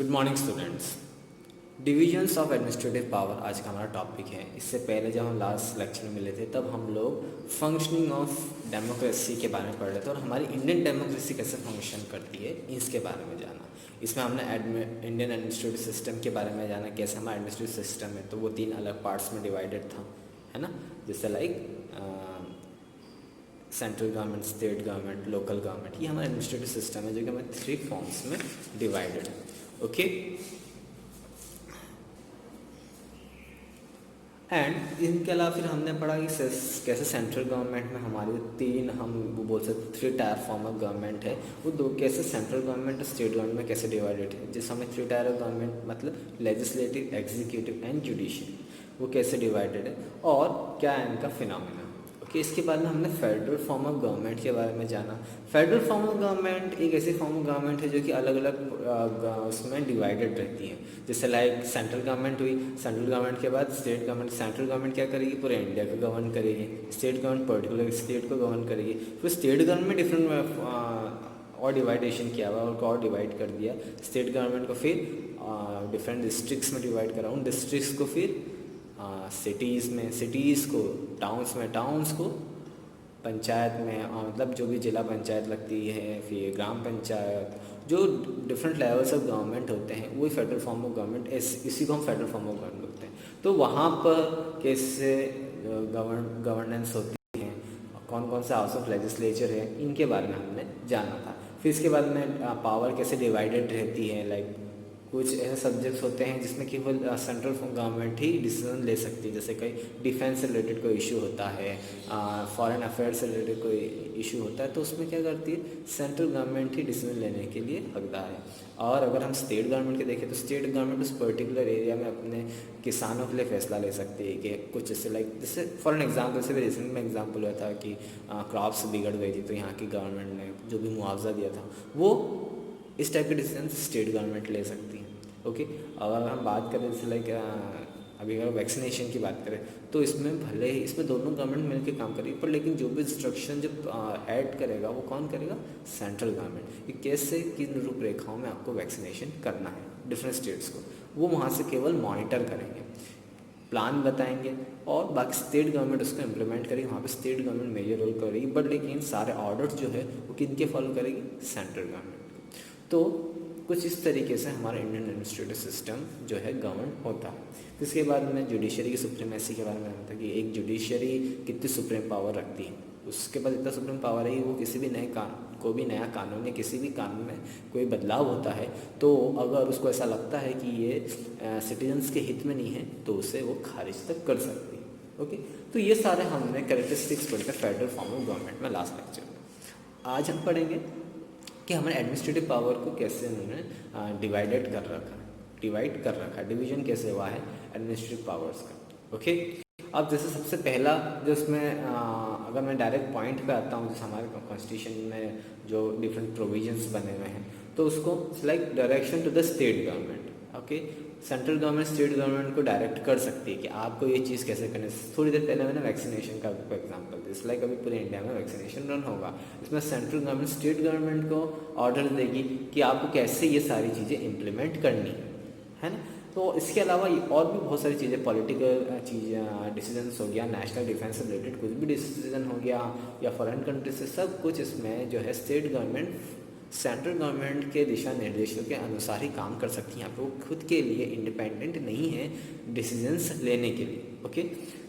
Good morning students. Divisions of administrative power आज का हमारा टॉपिक है। इससे पहले जब हम लास्ट लेक्चर में मिले थे तब हम लोग फंक्शनिंग ऑफ डेमोक्रेसी के बारे में पढ़ रहे थे और हमारी इंडियन डेमोक्रेसी कैसे फंक्शन करती है इसके बारे में जाना। इसमें हमने इंडियन एडमिनिस्ट्रेटिव सिस्टम के बारे में जाना, कैसे हमारा एडमिनिस्ट्रेटिव सिस्टम है। तो वो 3 अलग पार्ट्स में डिवाइडेड था, है ना। जैसे like central government, state government, local government. ये हमारा एडमिनिस्ट्रेटिव सिस्टम है जो कि हमें 3 फॉर्म्स में डिवाइडेड है। ओके, एंड इनके अलावा फिर हमने पढ़ा कि कैसे सेंट्रल गवर्नमेंट में हमारी 3 हम वो बोल सकते 3 टायर फॉर्म ऑफ गवर्नमेंट है। वो दो कैसे सेंट्रल गवर्नमेंट और स्टेट गवर्नमेंट में कैसे डिवाइडेड है। जिस हमें 3 टायर ऑफ गवर्नमेंट मतलब लेजिस्लेटिव, एग्जीक्यूटिव एंड जुडिशियल, वो कैसे डिवाइडेड है और क्या है इनका फिनोमेना। ओके, इसके बाद में हमने फेडरल फॉर्म ऑफ गवर्नमेंट के बारे में जाना। फेडरल फॉर्म ऑफ गवर्नमेंट एक ऐसी फॉर्म ऑफ गवर्नमेंट है जो कि अलग अलग उसमें डिवाइडेड रहती है। जैसे लाइक सेंट्रल गवर्नमेंट हुई, सेंट्रल गवर्नमेंट के बाद स्टेट गवर्नमेंट। सेंट्रल गवर्नमेंट क्या करेगी, पूरे इंडिया को गवर्न करेगी। स्टेट गवर्नमेंट पर्टिकुलर स्टेट को गवर्न करेगी। फिर स्टेट गवर्नमेंट डिफरेंट और डिवाइडेशन किया हुआ, उनको और डिवाइड कर दिया। स्टेट गवर्नमेंट को फिर डिफरेंट डिस्ट्रिक्ट्स में डिवाइड करा, उन डिस्ट्रिक्ट्स को फिर सिटीज़ में, सिटीज़ को टाउन्स में, टाउन्स को पंचायत में, मतलब जो भी जिला पंचायत लगती है, फिर ग्राम पंचायत, जो डिफरेंट लेवल्स ऑफ गवर्नमेंट होते हैं वही फेडरल फॉर्म ऑफ गवर्नमेंट, इसी को हम फेडरल फॉर्म ऑफ गवर्नमेंट बोलते हैं। तो वहाँ पर कैसे गवर्नेंस होती है, कौन कौन से हाउस ऑफ लेजिस्लेचर है, इनके बारे में हमने जाना था। फिर इसके बाद में पावर कैसे डिवाइडेड रहती है। लाइक कुछ ऐसे सब्जेक्ट्स होते हैं जिसमें केवल सेंट्रल गवर्नमेंट ही डिसीजन ले सकती है। जैसे कहीं डिफेंस से रिलेटेड कोई इशू होता है, फॉरेन अफेयर्स से रिलेटेड कोई इशू होता है, तो उसमें क्या करती है, सेंट्रल गवर्नमेंट ही डिसीजन लेने के लिए हकदार है। और अगर हम स्टेट गवर्नमेंट के देखें तो स्टेट गवर्नमेंट उस पर्टिकुलर एरिया में अपने किसानों के लिए फैसला ले सकती है कि कुछ जैसे लाइक, जैसे फॉर एन एग्जाम्पल से भी रिसेंट में एग्जाम्पल हुआ था कि क्रॉप्स बिगड़ गई थी, तो यहाँ की गवर्नमेंट ने जो भी मुआवजा दिया था वो इस टाइप के डिसीजन स्टेट गवर्नमेंट ले सकती है। ओके, अगर हम बात करें जैसे लाइक अभी अगर वैक्सीनेशन की बात करें तो इसमें भले ही इसमें दोनों गवर्नमेंट मिलकर काम करेगी, पर लेकिन जो भी इंस्ट्रक्शन जब ऐड करेगा वो कौन करेगा, सेंट्रल गवर्नमेंट। कि कैसे किन रूपरेखाओं में आपको वैक्सीनेशन करना है डिफरेंट स्टेट्स को, वो वहाँ से केवल मॉनिटर करेंगे, प्लान बताएंगे और बाकी स्टेट गवर्नमेंट उसको इम्प्लीमेंट करेगी। वहाँ पे स्टेट गवर्नमेंट मेजर रोल करेगी, बट लेकिन सारे ऑर्डर्स जो है वो किनके फॉलो करेगी, सेंट्रल गवर्नमेंट। तो कुछ इस तरीके से हमारा इंडियन एडमिनिस्ट्रेटिव सिस्टम जो है गवर्न होता है। तो इसके बाद में जुडिशरी की सुप्रीमेसी के बारे में बताया कि एक जुडिशरी कितनी सुप्रीम पावर रखती है। उसके पास इतना सुप्रीम पावर है कि वो किसी भी नया कानून या किसी भी कानून में कोई बदलाव होता है तो अगर उसको ऐसा लगता है कि ये सिटीजन्स के हित में नहीं है तो उसे वो खारिज तक कर सकती है। ओके, तो ये सारे हमने कैरेक्टरिस्टिक्स पढ़े थे फेडरल फॉर्म ऑफ गवर्नमेंट में लास्ट लेक्चर में। आज हम पढ़ेंगे कि हमारे एडमिनिस्ट्रेटिव पावर को कैसे उन्होंने डिवाइड कर रखा है, डिवीजन कैसे हुआ है एडमिनिस्ट्रेटिव पावर्स का। ओके, अब जैसे सबसे पहला जो उसमें अगर मैं डायरेक्ट पॉइंट पे आता हूँ, जैसे हमारे कॉन्स्टिट्यूशन में जो डिफरेंट प्रोविजंस बने हुए हैं, तो उसको like direction to the state government. Okay, central government state government को डायरेक्ट कर सकती है कि आपको ये चीज़ कैसे करनी है। थोड़ी देर पहले मैंने वैक्सीनेशन का एग्जांपल दिया, लाइक अभी पूरे इंडिया में वैक्सीनेशन रन होगा, इसमें सेंट्रल गवर्नमेंट स्टेट गवर्नमेंट को ऑर्डर देगी कि आपको कैसे ये सारी चीज़ें इम्प्लीमेंट करनी है ना। तो इसके अलावा और भी बहुत सारी चीज़ें, पॉलिटिकल चीज़ें, डिसीजंस हो गया, नेशनल डिफेंस से रिलेटेड कुछ भी डिसीजन हो गया या फॉरेन कंट्री से, सब कुछ इसमें जो है स्टेट गवर्नमेंट सेंट्रल गवर्नमेंट के दिशा निर्देशों के अनुसार ही काम कर सकती हैं। यहाँ पे वो खुद के लिए इंडिपेंडेंट नहीं है डिसीजंस लेने के लिए। ओके,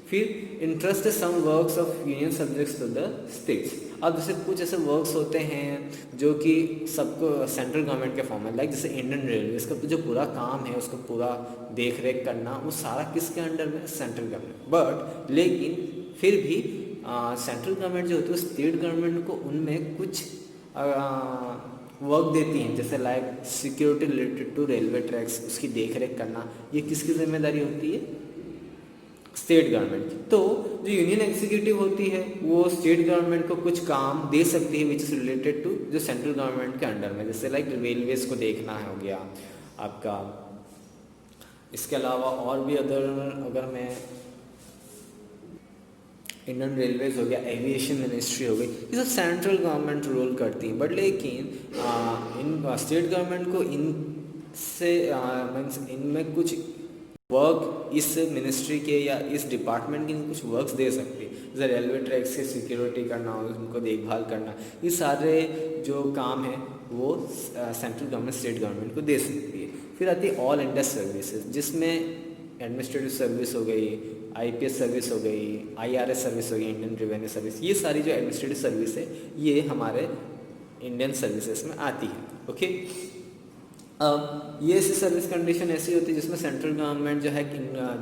फिर interest some works of union subjects to the states. अब जैसे कुछ ऐसे वर्क्स होते हैं जो कि सबको सेंट्रल गवर्नमेंट के फॉर्म में, लाइक जैसे इंडियन रेलवे, इसका जो पूरा काम है उसको पूरा देख रेख करना, वो सारा किसके अंडर में, सेंट्रल गवर्नमेंट। बट लेकिन फिर भी सेंट्रल गवर्नमेंट जो होती है स्टेट गवर्नमेंट को उनमें कुछ वर्क देती हैं, जैसे like security related to railway tracks, उसकी देख रेख करना, ये किसकी जिम्मेदारी होती है, स्टेट गवर्नमेंट की। तो जो यूनियन एग्जीक्यूटिव होती है वो स्टेट गवर्नमेंट को कुछ काम दे सकती है विच इज रिलेटेड टू जो सेंट्रल गवर्नमेंट के अंडर में, जैसे लाइक रेलवेज को देखना हो गया आपका। इसके अलावा और भी अगर मैं इंडियन रेलवेज हो गया, एविएशन मिनिस्ट्री हो गई, ये सब सेंट्रल गवर्नमेंट रोल करती है। बट लेकिन इन स्टेट गवर्नमेंट को इन से मीन्स इनमें कुछ वर्क इस मिनिस्ट्री के या इस डिपार्टमेंट के कुछ वर्क्स दे सकती है, जैसे रेलवे ट्रैक्स की सिक्योरिटी करना, उनको देखभाल करना, ये सारे जो काम हैं वो सेंट्रल गवर्नमेंट स्टेट गवर्नमेंट को दे सकती है। फिर आती है ऑल इंडिया सर्विसेज, जिसमें एडमिनिस्ट्रेटिव सर्विस हो गई, आईपीएस सर्विस हो गई, आईआरएस सर्विस हो गई, इंडियन रेवेन्यू सर्विस, ये सारी जो एडमिनिस्ट्रेटिव सर्विस है ये हमारे इंडियन सर्विसेज में आती है। ओके, अब ये ऐसी सर्विस कंडीशन ऐसी होती है जिसमें सेंट्रल गवर्नमेंट जो है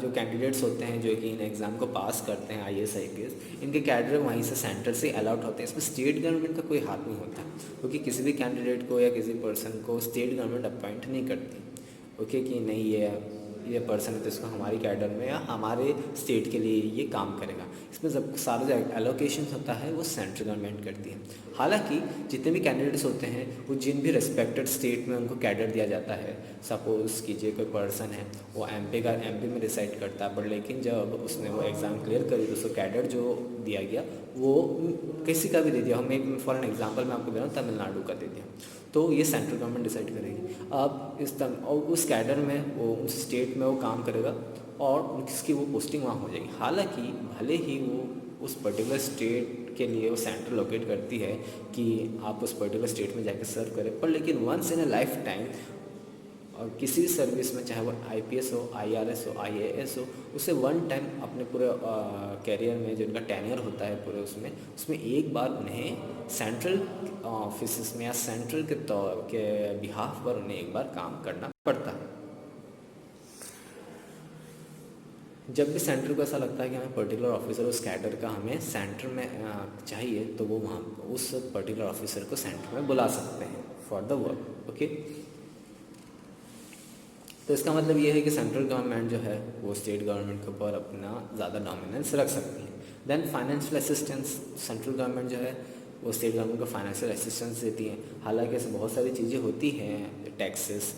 जो कैंडिडेट्स होते हैं जो कि इन एग्ज़ाम को पास करते हैं आईएएस आईपीएस, इनके कैडर वहीं से सेंटर से अलॉट होते हैं। इसमें स्टेट गवर्नमेंट का कोई हाथ नहीं होता, क्योंकि किसी भी कैंडिडेट को या किसी पर्सन को स्टेट गवर्नमेंट अपॉइंट नहीं करती। ओके, कि नहीं ये पर्सन है तो इसको हमारी कैडर में या हमारे स्टेट के लिए ये काम करेगा। इसमें जब सारा जो एलोकेशन होता है वो सेंट्रल गवर्नमेंट करती है। हालांकि जितने भी कैंडिडेट्स होते हैं वो जिन भी रिस्पेक्टेड स्टेट में उनको कैडर दिया जाता है, सपोज़ कीजिए कोई पर्सन है वो एमपी में डिसाइड करता है, पर लेकिन जब उसने वो एग्ज़ाम क्लियर करी तो उसको कैडर जो दिया गया वो किसी का भी दे दिया। हम एक फॉर एन एग्जाम्पल मैं आपको दे रहा हूँ, तमिलनाडु का दे दिया, तो ये सेंट्रल गवर्नमेंट डिसाइड करेगी। अब और उस कैडर में वो उस स्टेट में वो काम करेगा और उसकी वो पोस्टिंग वहाँ हो जाएगी। हालांकि भले ही वो उस पर्टिकुलर स्टेट के लिए वो सेंटर लोकेट करती है कि आप उस पर्टिकुलर स्टेट में जाकर सर्व करें, पर लेकिन once in a lifetime और किसी भी सर्विस में, चाहे वो आईपीएस हो, आईआरएस हो, आईएएस हो, उसे वन टाइम अपने पूरे कैरियर में जो उनका टेन्योर होता है पूरे उसमें एक बार उन्हें सेंट्रल ऑफिस में या सेंट्रल के बिहाफ पर उन्हें एक बार काम करना पड़ता है। जब भी सेंटर को ऐसा लगता है कि हमें पर्टिकुलर ऑफिसर उस कैडर का हमें सेंटर में चाहिए, तो वो वहाँ उस पर्टिकुलर ऑफिसर को सेंटर में बुला सकते हैं फॉर द वर्क। ओके, तो इसका मतलब ये है कि सेंट्रल गवर्नमेंट जो है वो स्टेट गवर्नमेंट के ऊपर अपना ज़्यादा डोमिनेंस रख सकती है। Then financial assistance, central government जो है वो स्टेट गवर्नमेंट को फाइनेंशियल असिस्टेंस देती है। हालांकि ऐसे बहुत सारी चीज़ें होती हैं, टैक्सेस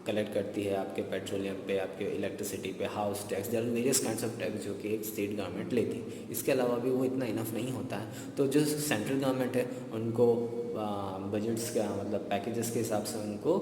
कलेक्ट करती है आपके पेट्रोलियम पे, आपके इलेक्ट्रिसिटी पे, house tax, there are various kinds of tax जो कि एक स्टेट गवर्नमेंट लेती है। इसके अलावा भी वो इतना इनफ नहीं होता है, तो जो सेंट्रल गवर्नमेंट है उनको बजट्स का मतलब पैकेजेस के हिसाब से उनको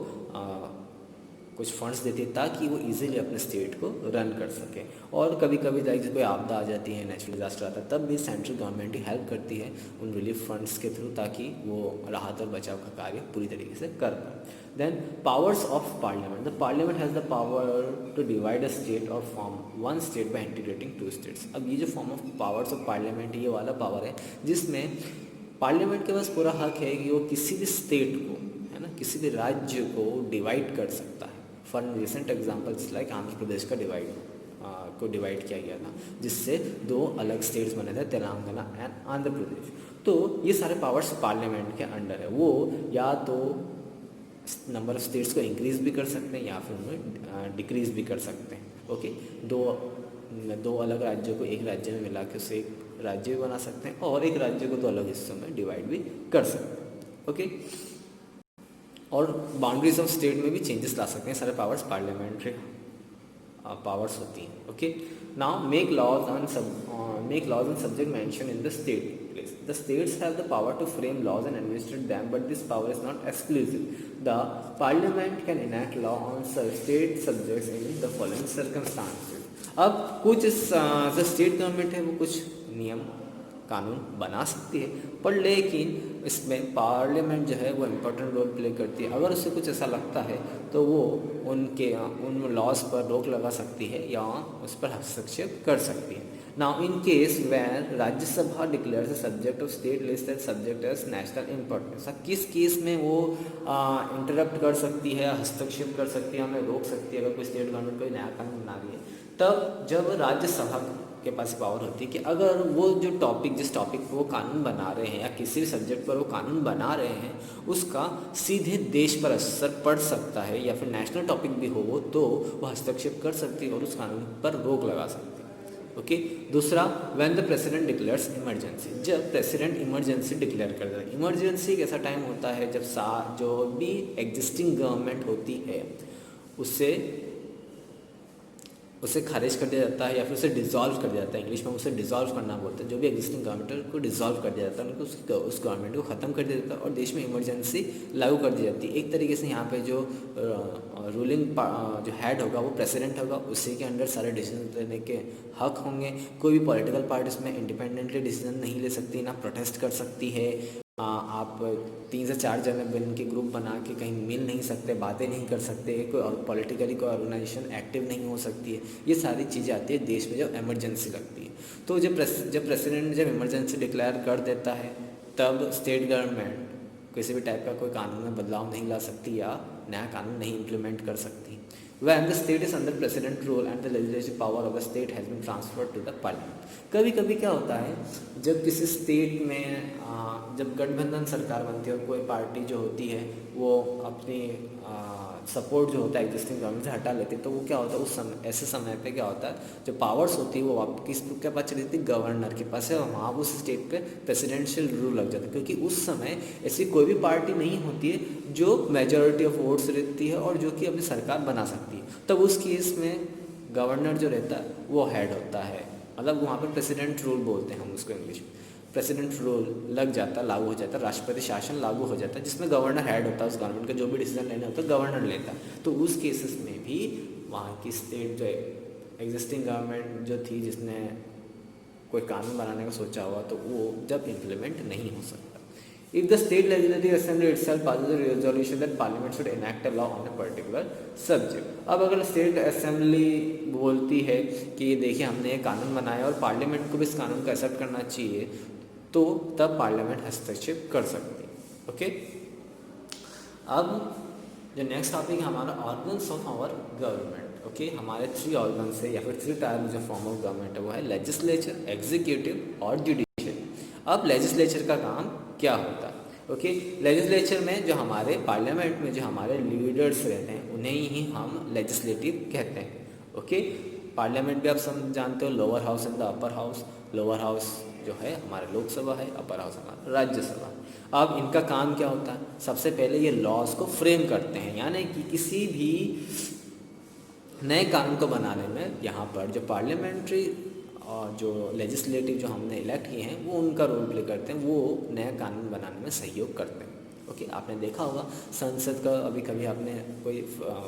कुछ फंड्स देती है ताकि वो इजीली अपने स्टेट को रन कर सके। और कभी कभी लाइक कोई आपदा आ जाती है, नेचुरल डिजास्टर आता है, तब भी सेंट्रल गवर्नमेंट ही हेल्प करती है उन रिलीफ फंड्स के थ्रू, ताकि वो राहत और बचाव का कार्य पूरी तरीके से कर पाए। Then powers of parliament, the parliament has the power to divide a state और form one state by integrating two states. अब ये जो form of powers of parliament ये वाला पावर है जिसमें पार्लियामेंट के पास पूरा हक है कि वो किसी भी स्टेट को, है ना, किसी भी राज्य को डिवाइड कर सकता है। For recent examples like Andhra Pradesh का डिवाइड किया गया था, जिससे 2 अलग स्टेट्स बने थे, तेलंगाना एंड आंध्र प्रदेश। तो ये सारे पावर्स पार्लियामेंट के अंडर है। वो या तो नंबर ऑफ स्टेट्स को इंक्रीज भी कर सकते हैं या फिर उन्हें डिक्रीज भी कर सकते हैं। ओके, दो अलग राज्यों को एक राज्य में मिला के उसे एक राज्य भी बना सकते हैं और एक राज्य को 2 अलग हिस्सों में डिवाइड भी कर सकते हैं। ओके, और बाउंड्रीज ऑफ स्टेट में भी चेंजेस ला सकते हैं। सारे पावर्स पार्लियामेंट्री पावर्स होती हैं। Okay, now make laws on subject mention in the state place. The states have the power to frame laws and administrate them, but this power is not exclusive. The parliament can enact law on state subjects in the following circumstances. अब कुछ जो state government है वो कुछ नियम कानून बना सकती है, पर लेकिन इसमें पार्लियामेंट जो है वो इम्पोर्टेंट रोल प्ले करती है। अगर उससे कुछ ऐसा लगता है तो वो उन लॉज पर रोक लगा सकती है या उस पर हस्तक्षेप कर सकती है। Now in case where Rajya Sabha declares the subject of state list as subject as national importance, किस केस में वो इंटरप्ट कर सकती है, हस्तक्षेप कर सकती है, हमें रोक सकती है अगर कोई स्टेट गवर्नमेंट कोई नया कानून बना रही है, तब जब राज्यसभा के पास पावर होती है कि अगर वो जिस टॉपिक पर वो कानून बना रहे हैं या किसी भी सब्जेक्ट पर वो कानून बना रहे हैं उसका सीधे देश पर असर पड़ सकता है या फिर नेशनल टॉपिक भी हो तो वो हस्तक्षेप कर सकती है और उस कानून पर रोक लगा सकती है। ओके, दूसरा, when the president declares emergency, जब प्रेसिडेंट इमरजेंसी डिक्लेयर कर देता है। इमरजेंसी एक ऐसा टाइम होता है जब जो भी एग्जिस्टिंग गवर्नमेंट होती है उससे उसे खारिज कर दिया जाता है या फिर उसे डिसॉल्व कर दिया जाता है। इंग्लिश में उसे डिसॉल्व करना बोलते हैं। जो भी एग्जिस्टिंग गवर्नमेंट को डिसॉल्व कर दिया जाता है, उनको उस गवर्नमेंट को ख़त्म कर दिया जाता है और देश में इमरजेंसी लागू कर दी जाती है। एक तरीके से यहाँ पे जो रूलिंग जो हेड होगा वो प्रेसिडेंट होगा, उसी के अंडर सारे डिसीजन लेने के हक होंगे। कोई भी पॉलिटिकल पार्टी इसमें इंडिपेंडेंटली डिसीजन नहीं ले सकती, ना प्रोटेस्ट कर सकती है। आप 3 से 4 जने बन के ग्रुप बना के कहीं मिल नहीं सकते, बातें नहीं कर सकते, कोई पॉलिटिकली कोई ऑर्गेनाइजेशन एक्टिव नहीं हो सकती है। ये सारी चीज़ें आती है देश में जब इमरजेंसी लगती है। तो जब प्रेसिडेंट जब इमरजेंसी डिक्लेयर कर देता है, तब स्टेट गवर्नमेंट किसी भी टाइप का कोई कानून में बदलाव नहीं ला सकती या नया कानून नहीं इम्प्लीमेंट कर सकती। When the state is under president rule and the legislative power of the state has been transferred to the parliament। कभी कभी क्या होता है, जब किसी स्टेट में जब गठबंधन सरकार बनती है और कोई पार्टी जो होती है वो अपनी सपोर्ट जो होता है एग्जिस्टिंग गवर्नमेंट से हटा लेती है, तो वो क्या होता है उस समय, ऐसे समय पे क्या होता है, जो पावर्स होती है वो किसके पास चली जाती है, गवर्नर के पास है, और वहाँ उस स्टेट पे प्रेसिडेंशियल रूल लग जाता है। क्योंकि उस समय ऐसी कोई भी पार्टी नहीं होती है जो मेजॉरिटी ऑफ वोट्स रहती है और जो कि अपनी सरकार बना सकती है। तब उस केस में गवर्नर जो रहता है वो हेड होता है, मतलब वहाँ पर प्रेसिडेंट रूल बोलते हैं हम उसको इंग्लिश में। प्रेसिडेंट रूल लग जाता, लागू हो जाता, राष्ट्रपति शासन लागू हो जाता है, जिसमें गवर्नर हेड होता है उस गवर्नमेंट का, जो भी डिसीजन लेना होता है गवर्नर लेता है। तो उस केसेस में भी वहाँ की स्टेट जो एग्जिस्टिंग गवर्नमेंट जो थी, जिसने कोई कानून बनाने का सोचा हुआ, तो वो जब इम्प्लीमेंट नहीं हो सकता। If the state legislative assembly itself passes a resolution that parliament should enact a law on a particular subject। अब अगर स्टेट असेंबली बोलती है कि देखिए हमने एक कानून बनाया और पार्लियामेंट को भी इस कानून को एक्सेप्ट करना चाहिए, तो तब पार्लियामेंट हस्तक्षेप कर सकती है। ओके, अब जो नेक्स्ट टॉपिक है हमारा organs of our government. Okay, हमारे 3 ऑर्गन्स है या फिर 3 टाइप जो फॉर्म ऑफ गवर्नमेंट है वो है लेजिस्लेचर, एग्जीक्यूटिव और जुडिशियल। अब लेजिस्लेचर का काम क्या होता है? ओके, लेजिस्लेचर में जो हमारे पार्लियामेंट में जो हमारे लीडर्स रहते हैं उन्हें ही हम लेजिस्लेटिव कहते हैं। ओके, पार्लियामेंट भी आप सब जानते हो, lower house and the upper house. Lower house जो है हमारा लोकसभा है, अपर हाउस हमारा राज्यसभा। अब इनका काम क्या होता है? सबसे पहले ये लॉज को फ्रेम करते हैं, यानी कि किसी भी नए कानून को बनाने में यहाँ पर जो पार्लियामेंट्री और जो लेजिस्लेटिव जो हमने इलेक्ट किए हैं वो उनका रोल प्ले करते हैं, वो नया कानून बनाने में सहयोग करते हैं। ओके, आपने देखा होगा संसद का, अभी कभी आपने कोई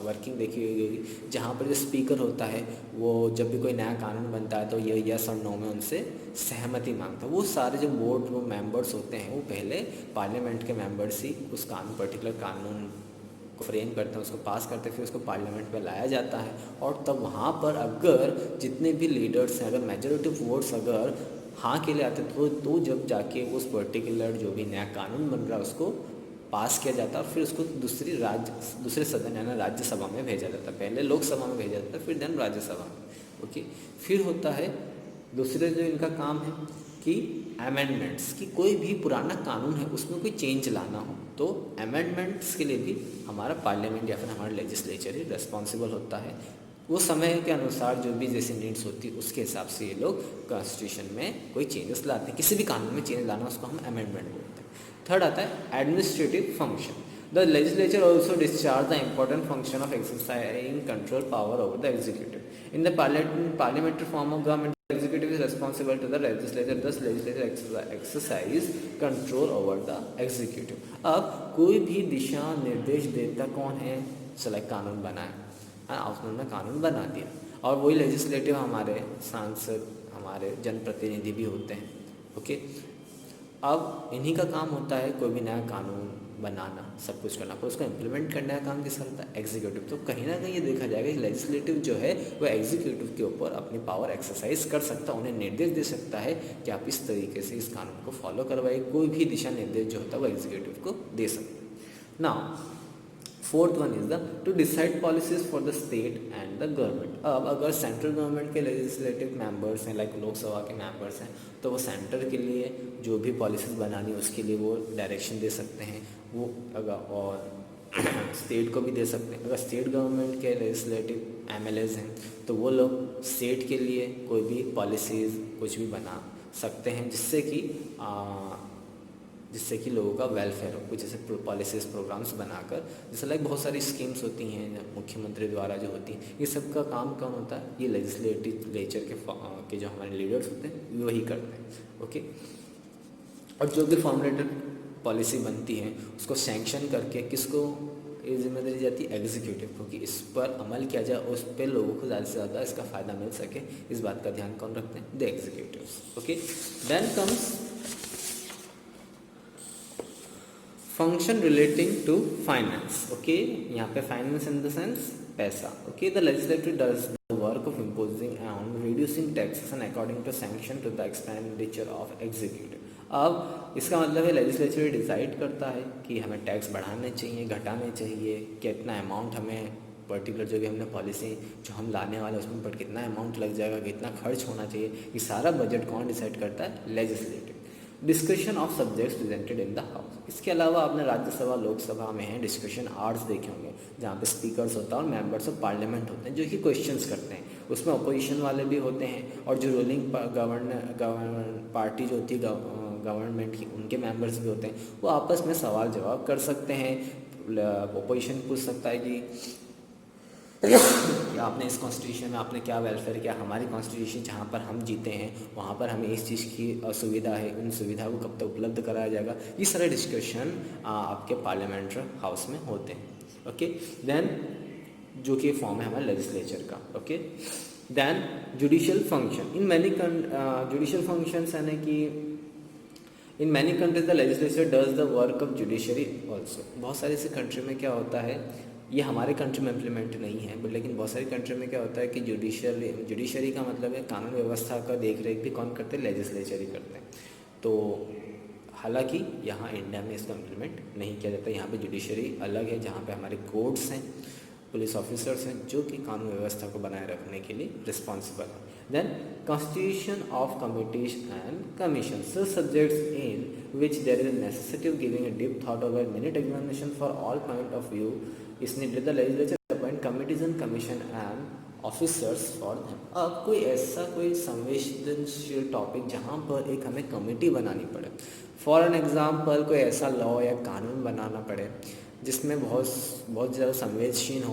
वर्किंग देखी होगी जहाँ पर जो स्पीकर होता है वो जब भी कोई नया कानून बनता है तो ये यस और नो में उनसे सहमति मांगता है। वो सारे जो बोर्ड वो मेंबर्स होते हैं वो पहले पार्लियामेंट के मेंबर्स ही उस कानून पर्टिकुलर कानून को फ्रेम करते हैं, उसको पास करते हैं, फिर उसको पार्लियामेंट में लाया जाता है। और तब वहाँ पर अगर जितने भी लीडर्स हैं, अगर मेजॉरिटी वोट्स अगर हाँ के लिए आते तो जब जाके उस पर्टिकुलर जो भी नया कानून बन रहा है उसको पास किया जाता है और फिर उसको दूसरे सदन यानी राज्यसभा में भेजा जाता है। पहले लोकसभा में भेजा जाता है, फिर देन राज्यसभा में। ओके, फिर होता है दूसरे जो इनका काम है कि अमेंडमेंट्स, कि कोई भी पुराना कानून है उसमें कोई चेंज लाना हो तो अमेंडमेंट्स के लिए भी हमारा पार्लियामेंट या फिर हमारा लेजिस्लेचर ही रिस्पॉन्सिबल होता है। वो समय के अनुसार जो भी जैसी नीड्स होती है उसके हिसाब से ये लोग कॉन्स्टिट्यूशन में कोई चेंजेस लाते हैं। किसी भी कानून में चेंज लाना उसको हम अमेंडमेंट बोलते हैं। थर्ड आता है administrative function. The legislature also discharge the important function of exercising control power over the executive. In the parliamentary form of government executive is responsible to the legislature, thus legislature exercise control over the executive। अब कोई भी दिशा निर्देश देता कौन है? Select कानून बनाए, उन्होंने कानून बना दिया और वही लेजिस्लेटिव हमारे सांसद, हमारे जनप्रतिनिधि भी होते हैं। ओके, अब इन्हीं का काम होता है कोई भी नया कानून बनाना, सब कुछ करना, पर उसको इम्प्लीमेंट करने का काम किसका होता है? एग्जीक्यूटिव। तो कहीं ना कहीं ये देखा जाएगा कि लेजिस्लेटिव जो है वो एग्जीक्यूटिव के ऊपर अपनी पावर एक्सरसाइज कर सकता है, उन्हें निर्देश दे सकता है कि आप इस तरीके से इस कानून को फॉलो करवाइए। कोई भी दिशा निर्देश जो होता है वो एग्जीक्यूटिव को दे सकता है। Now fourth one is the two decide policies for the state and the government. अब अगर सेंट्रल गवर्नमेंट के लेजिस्लेटिव मेंबर्स हैं, लाइक लोकसभा के मेंबर्स हैं, तो वो सेंटर के लिए जो भी पॉलिसीज बनानी है उसके लिए वो डायरेक्शन दे सकते हैं वो, अगर और स्टेट को भी दे सकते हैं। अगर स्टेट गवर्नमेंट के लेजिस्लेटिव एमएलएज हैं तो वो लोग स्टेट के लिए कोई भी पॉलिसीज़ कुछ भी बना सकते हैं जिससे कि जिससे कि लोगों का वेलफेयर हो, कुछ ऐसे पॉलिसीज़ प्रोग्राम्स बनाकर, जैसे लाइक बहुत सारी स्कीम्स होती हैं मुख्यमंत्री द्वारा जो होती हैं, ये सब का काम कौन होता है, ये लेजिस्लेचर के जो हमारे लीडर्स होते हैं वही करते हैं। ओके, और जो भी फॉर्मुलेटेड पॉलिसी बनती है उसको सैंक्शन करके किसको ये जिम्मेदारी जाती है, एग्जीक्यूटिव को, कि इस पर अमल किया जाए, उस पर लोगों को ज़्यादा से ज़्यादा इसका फ़ायदा मिल सके, इस बात का ध्यान कौन रखते हैं, the executives. Okay, then comes function relating to finance. Okay, यहाँ पे फाइनेंस इन द सेंस पैसा। Okay, the legislator does the work of imposing and reducing taxes according to sanction to the expenditure of executive. अब इसका मतलब है legislature decide करता है कि हमें टैक्स बढ़ाने चाहिए, घटाने चाहिए, कितना अमाउंट हमें पर्टिकुलर जो भी हमने पॉलिसी जो हम लाने वाले उसमें पर कितना अमाउंट लग जाएगा, कितना खर्च होना चाहिए, ये सारा बजट कौन डिसाइड करता है, legislative. Discussion of subjects presented in the house. इसके अलावा आपने राज्यसभा लोकसभा में हैं डिस्कशन आवर्स देखे होंगे, जहाँ पे स्पीकर्स होता है और मेंबर्स ऑफ पार्लियामेंट होते हैं जो कि क्वेश्चंस करते हैं। उसमें अपोजिशन वाले भी होते हैं और जो रूलिंग पार्टी जो होती है गवर्नमेंट की, उनके मेंबर्स भी होते हैं, वो आपस में सवाल जवाब कर सकते हैं। अपोजिशन पूछ सकता है कि आपने इस कॉन्स्टिट्यूशन में आपने क्या वेलफेयर किया, हमारी कॉन्स्टिट्यूशन जहाँ पर हम जीते हैं वहाँ पर हमें इस चीज़ की असुविधा है, उन सुविधा को कब तक उपलब्ध कराया जाएगा, ये सारे डिस्कशन आपके पार्लियामेंट्री हाउस में होते हैं। ओके, देन जो कि फॉर्म है हमारे लेजिस्लेचर का। Okay, then judicial function in many judicial functions यानी कि in many countries the legislature does the work of judiciary also. बहुत सारी ऐसी कंट्री में क्या होता है, ये हमारे कंट्री में इम्प्लीमेंट नहीं है, बट लेकिन बहुत सारी कंट्री में क्या होता है कि जुडिशरी का मतलब है कानून व्यवस्था का देख रेख भी कौन करते हैं, लेजिस्लेचर ही करते हैं। तो हालांकि यहाँ इंडिया में इसका इम्प्लीमेंट नहीं किया जाता। यहाँ पे जुडिशरी अलग है, जहाँ पे हमारे कोर्ट्स हैं, पुलिस ऑफिसर्स हैं जो कि कानून व्यवस्था को बनाए रखने के लिए रिस्पॉन्सिबल है। Then constitution of committees and commission, subjects in which there is necessity of giving a deep thought over minute examination for all point of view is needed. The legislature appoint committees and commission and officers for them. अब कोई संवेदनशील topic जहाँ पर एक हमें committee बनानी पड़े, for an example कोई ऐसा लॉ या कानून बनाना पड़े जिसमें बहुत ज़्यादा संवेदनशील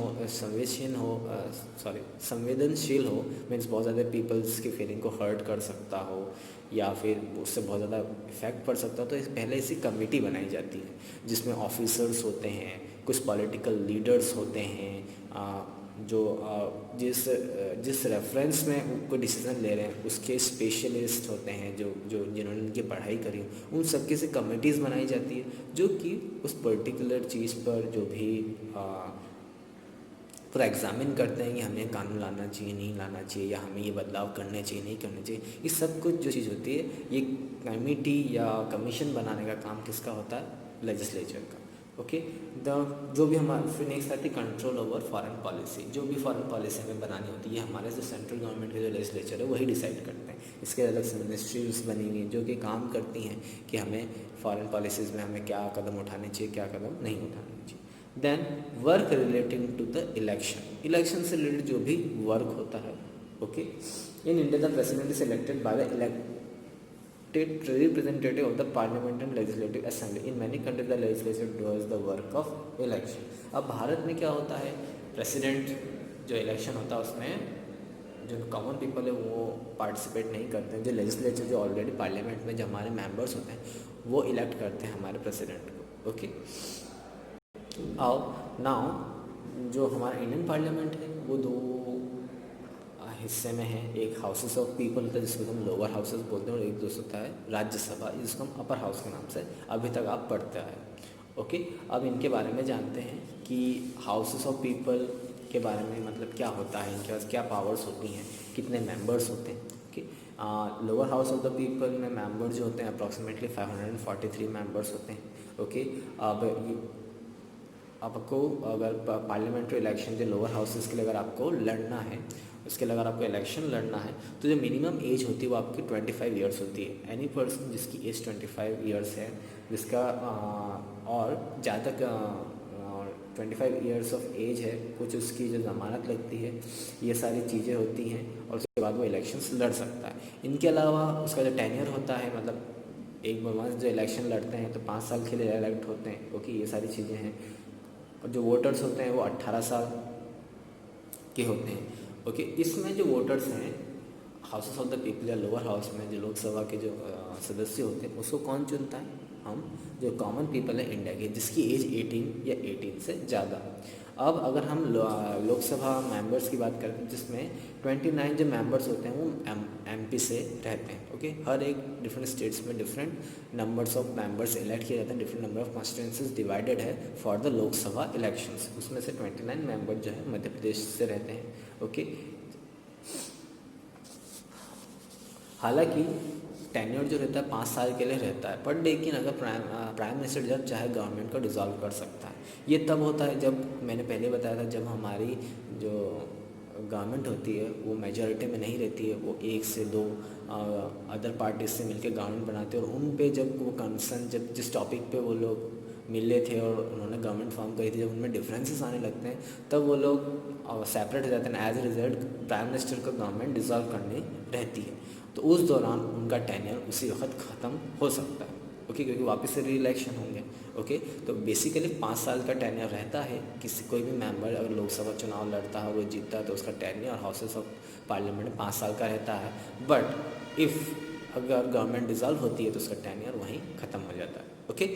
हो, मीन्स बहुत ज़्यादा पीपल्स की फीलिंग को हर्ट कर सकता हो या फिर उससे बहुत ज़्यादा इफेक्ट पड़ सकता हो, तो पहले ऐसी कमेटी बनाई जाती है जिसमें ऑफिसर्स होते हैं, कुछ पॉलिटिकल लीडर्स होते हैं, जो जिस रेफरेंस में कोई डिसीजन ले रहे हैं उसके स्पेशलिस्ट होते हैं, जो जिन्होंने उनकी पढ़ाई करी, उन सबके से कमेटीज़ बनाई जाती है जो कि उस पर्टिकुलर चीज़ पर जो भी पूरा एग्जामिन करते हैं कि हमें कानून लाना चाहिए, नहीं लाना चाहिए, या हमें ये बदलाव करने चाहिए, नहीं करने चाहिए। ये सब कुछ जो चीज़ होती है, ये कमेटी या कमीशन बनाने का काम किसका होता है, लेजिस्लेचर का। ओके, जो भी हमारे फिर नेक्स्ट आती है कंट्रोल ओवर फॉरेन पॉलिसी। जो भी फॉरेन पॉलिसी हमें बनानी होती है, हमारे जो सेंट्रल गवर्नमेंट के जो लेजिस्लेचर है वही डिसाइड करते हैं। इसके अलग से मिनिस्ट्रीज बनी हुई हैं जो कि काम करती हैं कि हमें फॉरेन पॉलिसीज़ में हमें क्या कदम उठाने चाहिए, क्या कदम नहीं उठाने चाहिए। Then work relating to the election से रिलेटेड जो भी वर्क होता है। Okay, in India the president is elected by the representative of the parliament and legislative assembly. In many countries the legislature does the work of election. अब भारत में क्या होता है, प्रेसिडेंट जो इलेक्शन होता है उसमें जो कॉमन पीपल है वो पार्टिसिपेट नहीं करते हैं। जो लेजिस्लेचर जो ऑलरेडी पार्लियामेंट में जो हमारे मेंबर्स होते हैं वो इलेक्ट करते हैं हमारे प्रेसिडेंट को। ओके, अब नाउ जो हमारा इंडियन पार्लियामेंट है वो दो हिस्से में है। एक हाउसेस ऑफ पीपल होता है जिसको हम लोअर हाउसेस बोलते हैं, और एक दोस्त होता है राज्यसभा जिसको हम अपर हाउस के नाम से अभी तक आप पढ़ते आए। ओके, अब इनके बारे में जानते हैं कि हाउसेस ऑफ पीपल के बारे में मतलब क्या होता है, इनके पास क्या पावर्स होती हैं, कितने मेंबर्स होते हैं। Okay, lower house of the people में मेंबर जो होते हैं अप्रॉक्सीमेटली 543 मेंबर्स होते हैं। ओके, अब आपको अगर पार्लियामेंट्री इलेक्शन जो लोअर हाउसेस के लिए अगर आपको लड़ना है, उसके लिए अगर आपको इलेक्शन लड़ना है तो जो मिनिमम एज होती है वो आपकी 25 ईयर्स होती है। एनी पर्सन जिसकी एज 25 ईयर्स है, जिसका और ज़्यादा 25 ईयर्स ऑफ एज है, कुछ उसकी जो ज़मानत लगती है, ये सारी चीज़ें होती हैं और उसके बाद वो इलेक्शंस लड़ सकता है। इनके अलावा उसका जो टेन्योर होता है, मतलब एक बार जो इलेक्शन लड़ते हैं तो 5 साल के लिए इलेक्ट होते हैं। ओके, ये सारी चीज़ें हैं। और जो वोटर्स होते हैं वो 18 साल के होते हैं। ओके, इसमें जो वोटर्स हैं हाउसेस ऑफ द पीपल या लोअर हाउस में जो लोकसभा के जो सदस्य होते हैं उसको कौन चुनता है? हम जो कॉमन पीपल है इंडिया के, जिसकी एज 18 या 18 से ज़्यादा। अब अगर हम लोकसभा मेंबर्स की बात करते हैं जिसमें 29 जो मेंबर्स होते हैं वो एमपी से रहते हैं। ओके, हर एक डिफरेंट स्टेट्स में different numbers of members elect किए जाते हैं, different number of constituencies divided है फॉर द लोकसभा इलेक्शंस। उसमें से 29 मेंबर जो है मध्य प्रदेश से रहते हैं। ओके, हालांकि टेन्योर जो रहता है 5 साल के लिए रहता है, पर लेकिन अगर प्राइम मिनिस्टर जब चाहे गवर्नमेंट को डिसॉल्व कर सकता है। ये तब होता है जब मैंने पहले बताया था, जब हमारी जो गवर्नमेंट होती है वो मेजॉरिटी में नहीं रहती है, वो 1 से 2 अदर पार्टीज से मिलकर गवर्नमेंट बनाते हैं, और उन पे जब वो कंसर्न, जब जिस टॉपिक पे वो लोग मिले थे और उन्होंने गवर्नमेंट फॉर्म करी थी, जब उनमें डिफरेंसेस आने लगते हैं तब वो लोग सेपरेट हो जाते हैं। As a result prime minister को गवर्नमेंट डिसॉल्व करनी रहती है, तो उस दौरान उनका टेन्योर उसी वक्त ख़त्म हो सकता है। ओके, क्योंकि वापस से री इलेक्शन होंगे। ओके, तो बेसिकली 5 साल का टेन्योर रहता है। किसी कोई भी मेंबर अगर लोकसभा चुनाव लड़ता है, वो जीतता है, तो उसका टेन्योर हाउसेस ऑफ पार्लियामेंट 5 साल का रहता है। बट इफ़ अगर गवर्नमेंट डिसॉल्व होती है तो उसका टेन्योर वहीं ख़त्म हो जाता है। ओके,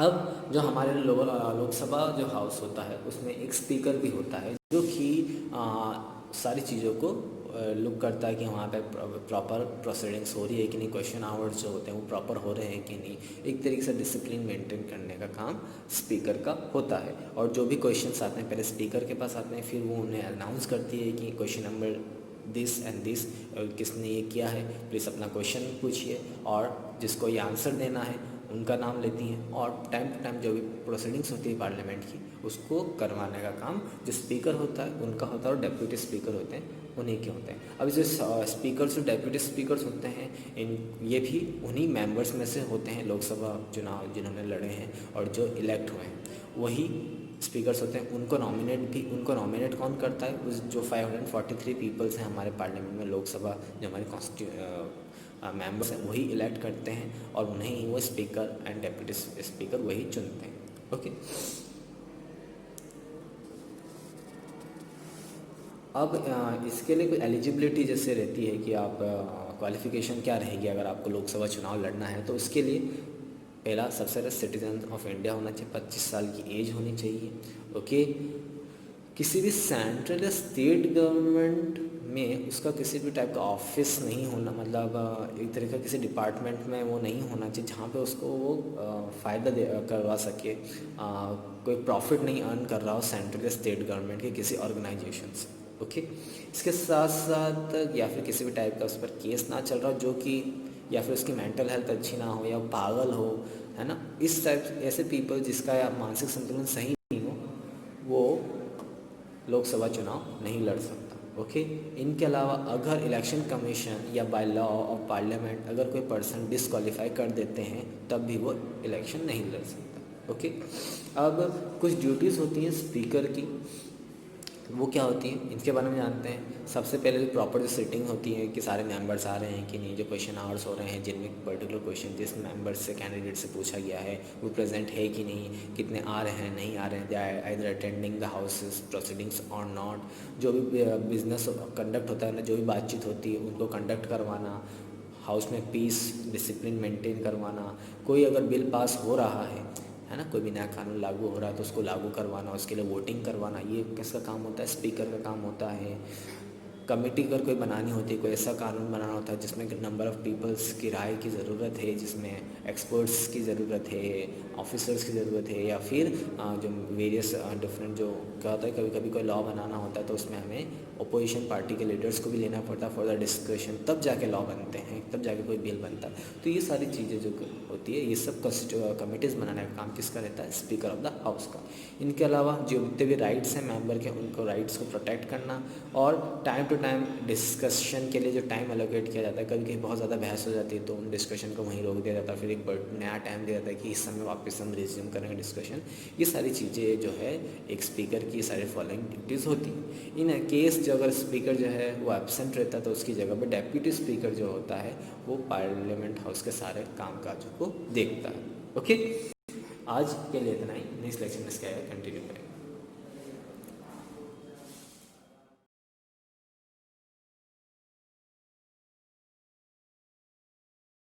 अब जो हमारे लोकसभा जो हाउस होता है उसमें एक स्पीकर भी होता है जो कि सारी चीज़ों को लुक करता है कि वहाँ पे प्रॉपर प्रोसीडिंग्स हो रही है कि नहीं, क्वेश्चन आवर्स जो होते हैं वो प्रॉपर हो रहे हैं कि नहीं। एक तरीके से डिसिप्लिन मेंटेन करने का काम स्पीकर का होता है। और जो भी क्वेश्चंस आते हैं पहले स्पीकर के पास आते हैं, फिर वो उन्हें अनाउंस करती है कि question number this and this, किसने ये किया है प्लीज़ अपना क्वेश्चन पूछिए, और जिसको ये आंसर देना है उनका नाम लेती हैं, और टाइम टू टाइम जो भी प्रोसीडिंग्स होती है पार्लियामेंट की उसको करवाने का काम जो स्पीकर होता है उनका होता है, और डेप्यूटी स्पीकर होते हैं उन्हीं के होते हैं। अब जो स्पीकर्स और डेप्यूटी स्पीकर्स होते हैं ये भी उन्हीं मेंबर्स में से होते हैं लोकसभा चुनाव जिन्होंने लड़े हैं और जो इलेक्ट हुए हैं वही स्पीकर्स होते हैं। उनको नॉमिनेट कौन करता है? उस जो 543 पीपल्स हैं हमारे पार्लियामेंट में, लोकसभा जो हमारे मेंबर्स हैं वही इलेक्ट करते हैं, और उन्हें ही वो स्पीकर एंड डेप्यूटी स्पीकर वही चुनते हैं। ओके, अब इसके लिए कोई एलिजिबिलिटी जैसे रहती है कि आप क्वालिफ़िकेशन क्या रहेगी अगर आपको लोकसभा चुनाव लड़ना है, तो उसके लिए पहला सबसे पहले सिटीजन ऑफ इंडिया होना चाहिए, 25 साल की एज होनी चाहिए। ओके, किसी भी सेंट्रल या स्टेट गवर्नमेंट में उसका किसी भी टाइप का ऑफिस नहीं होना, मतलब एक तरह का किसी डिपार्टमेंट में वो नहीं होना चाहिए जहाँ पे उसको वो फ़ायदा करवा सके, कोई प्रॉफिट नहीं अर्न कर रहा हो सेंट्रल या स्टेट गवर्नमेंट के किसी ऑर्गेनाइजेशन से। ओके, इसके साथ साथ या फिर किसी भी टाइप का उस पर केस ना चल रहा हो, जो कि या फिर उसकी मेंटल हेल्थ अच्छी ना हो या पागल हो, है ना, इस टाइप ऐसे पीपल जिसका मानसिक संतुलन सही नहीं हो, वो लोकसभा चुनाव नहीं लड़ सकता। ओके, इनके अलावा अगर इलेक्शन कमीशन या बाय लॉ ऑफ पार्लियामेंट अगर कोई पर्सन डिसक्वालीफाई कर देते हैं तब भी वो इलेक्शन नहीं लड़ सकता। ओके, अब कुछ ड्यूटीज़ होती हैं स्पीकर की, वो क्या होती हैं इनके बारे में जानते हैं। सबसे पहले प्रॉपर जो सिटिंग होती है कि सारे मेंबर्स आ रहे हैं कि नहीं, जो क्वेश्चन आवर्स हो रहे हैं जिनमें पर्टिकुलर क्वेश्चन जिस मेंबर से कैंडिडेट से पूछा गया है वो प्रेजेंट है कि नहीं, कितने आ रहे हैं नहीं आ रहे हैं, they are either attending the houses proceedings और नॉट। जो भी बिजनेस कंडक्ट होता है ना, जो भी बातचीत होती है उनको कंडक्ट करवाना, हाउस में पीस डिसिप्लिन मेंटेन करवाना, कोई अगर बिल पास हो रहा है ना, कोई भी नया कानून लागू हो रहा है तो उसको लागू करवाना, उसके लिए वोटिंग करवाना, ये किसका काम होता है? स्पीकर का काम होता है। कमेटी अगर कोई बनानी होती है, कोई ऐसा कानून बनाना होता है जिसमें नंबर ऑफ़ पीपल्स की राय की ज़रूरत है, जिसमें एक्सपर्ट्स की ज़रूरत है, ऑफिसर्स की ज़रूरत है, या फिर जो वेरियस डिफरेंट जो क्या होता है, कभी कभी कोई लॉ बनाना होता है तो उसमें हमें अपोजिशन पार्टी के लीडर्स को भी लेना पड़ता है फॉर द डिस्कशन, तब जाके लॉ बनते हैं, तब जाके कोई बिल बनता है। तो ये सारी चीज़ें जो होती है ये सब कमिटीज़ बनाने का काम किसका रहता है? स्पीकर ऑफ द हाउस का। इनके अलावा जो जितने भी राइट्स हैं मेंबर के, उनको राइट्स को प्रोटेक्ट करना, और टाइम टू टाइम डिस्कशन के लिए जो टाइम एलोकेट किया जाता है, कभी कभी बहुत ज़्यादा बहस हो जाती है तो उन डिस्कशन को वहीं रोक दिया जाता है, फिर एक नया टाइम दिया जाता है कि इस समय वापस हम रिज्यूम करेंगे डिस्कशन। ये सारी चीज़ें जो है एक स्पीकर की सारी फॉलोइंग ड्यूटीज़ होती हैं। इन केस जो अगर स्पीकर जो है वो एब्सेंट रहता है तो उसकी जगह पर डेप्यूटी स्पीकर जो होता है वो पार्लियामेंट हाउस के सारे कामकाजों को देखता है। ओके, आज के लिए इतना ही, नेक्स्ट लेक्चर में इसका कंटिन्यू करेंगे।